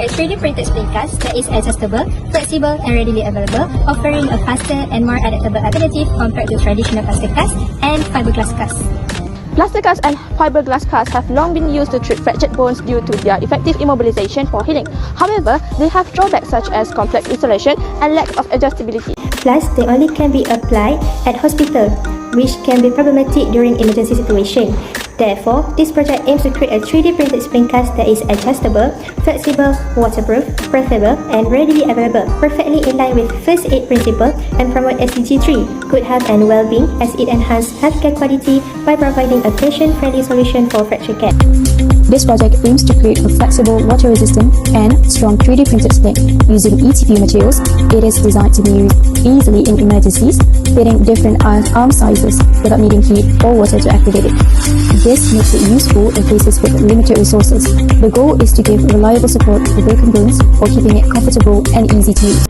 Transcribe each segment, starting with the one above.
a 3D printed splint cast that is adjustable, flexible, and readily available, offering a faster and more adaptable alternative compared to traditional plastic cast and fiberglass cast. Plastic casts and fiberglass casts have long been used to treat fractured bones due to their effective immobilization for healing. However, they have drawbacks such as complex installation and lack of adjustability. Plus, they only can be applied at hospital, which can be problematic during emergency situation. Therefore, this project aims to create a 3D printed splint cast that is adjustable, flexible, waterproof, breathable, and readily available, perfectly in line with first aid principle and promote SDG 3, good health and well-being, as it enhances healthcare quality by providing a patient-friendly solution for fracture care. This project aims to create a flexible, water-resistant, and strong 3D printed splint. Using ETP materials, it is designed to be used easily in emergencies, fitting different arm sizes without needing heat or water to activate it. This makes it useful in places with limited resources. The goal is to give reliable support to broken bones while keeping it comfortable and easy to use.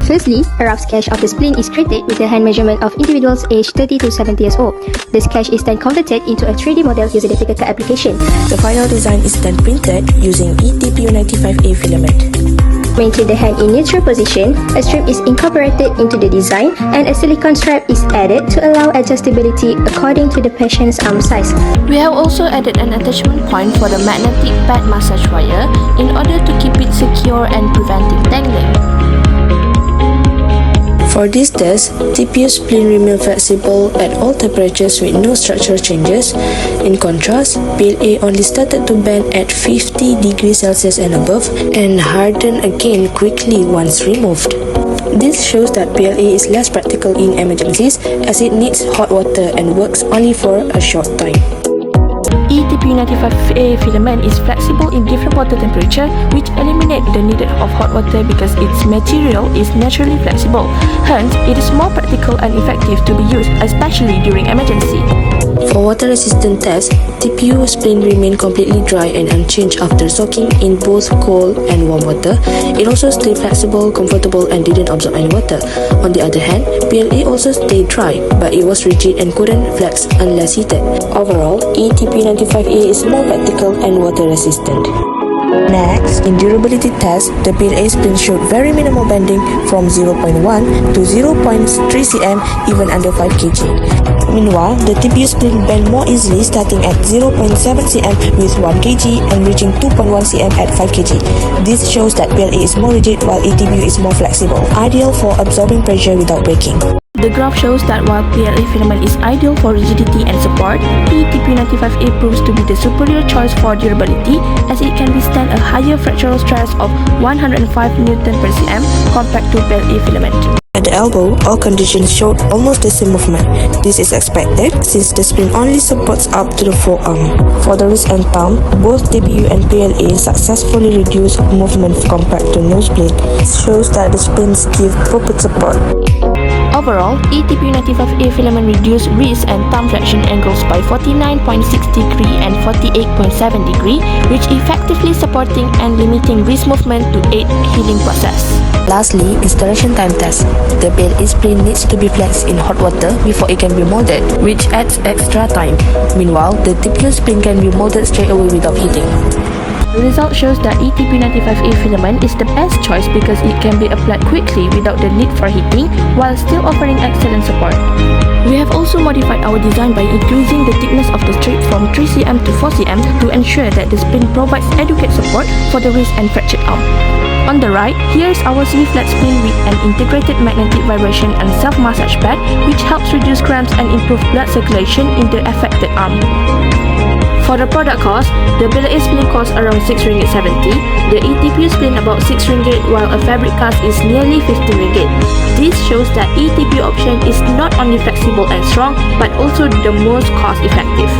Firstly, a rough sketch of the splint is created with the hand measurement of individuals aged 30 to 70 years old. The sketch is then converted into a 3D model using the Tinkercad application. The final design is then printed using ETP95A filament. Maintain the hand in neutral position, a strip is incorporated into the design and a silicone strap is added to allow adjustability according to the patient's arm size. We have also added an attachment point for the magnetic pad massage wire in order to keep it secure and preventing dangling. For this test, TPU splint remained flexible at all temperatures with no structural changes. In contrast, PLA only started to bend at 50 degrees Celsius and above and hardened again quickly once removed. This shows that PLA is less practical in emergencies as it needs hot water and works only for a short time. ETP95A filament is flexible in different water temperature, which eliminates the need of hot water because its material is naturally flexible. Hence, it is more practical and effective to be used, especially during emergency. For water-resistant tests, TPU splint remained completely dry and unchanged after soaking in both cold and warm water. It also stayed flexible, comfortable, and didn't absorb any water. On the other hand, PLA also stayed dry, but it was rigid and couldn't flex unless heated. Overall, ETP95A is more practical and water-resistant. Next, in durability tests, the PLA splint showed very minimal bending from 0.1 to 0.3 cm, even under 5 kg. Meanwhile, the TPU splint bent more easily, starting at 0.7 cm with 1 kg and reaching 2.1 cm at 5 kg. This shows that PLA is more rigid while ETPU is more flexible, ideal for absorbing pressure without breaking. The graph shows that while PLA filament is ideal for rigidity and support, ETP95A proves to be the superior choice for durability as it can withstand a higher fractural stress of 105 Newton per cm compared to PLA filament. At the elbow, all conditions showed almost the same movement. This is expected since the splint only supports up to the forearm. For the wrist and thumb, both TPU and PLA successfully reduce movement compared to no splint. This shows that the splints give proper support. Overall, ETP95A filament reduced wrist and thumb flexion angles by 49.6 degree and 48.7 degree, which effectively supporting and limiting wrist movement to aid healing process. Lastly, installation time test. The PLA splint needs to be flexed in hot water before it can be molded, which adds extra time. Meanwhile, the TPU splint can be molded straight away without heating. The result shows that ETP95A filament is the best choice because it can be applied quickly without the need for heating while still offering excellent support. We have also modified our design by increasing the thickness of the strip from 3 cm to 4 cm to ensure that the splint provides adequate support for the wrist and fractured arm. On the right, here is our SwiftFLEX splint with an integrated magnetic vibration and self-massage pad which helps reduce cramps and improve blood circulation in the affected arm. For the product cost, the PLA splint costs around RM6.70, the ETPU splint about RM6, while a fabric cast is nearly RM15. This shows that ETPU option is not only flexible and strong, but also the most cost effective.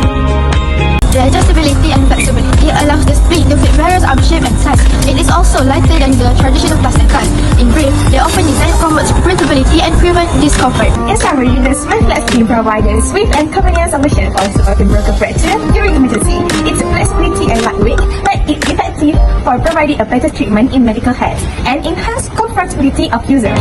The adjustability and flexibility allows the splint to fit various arm shape and size. It is also lighter than the traditional plastic cast. In brief, they often design promotes breathability and prevent discomfort. In summary, the SwiftFLEX team provides a swift and convenient solution for supporting broken fracture during emergency. Its flexibility and lightweight make it effective for providing a better treatment in medical health and enhance comfortability of users.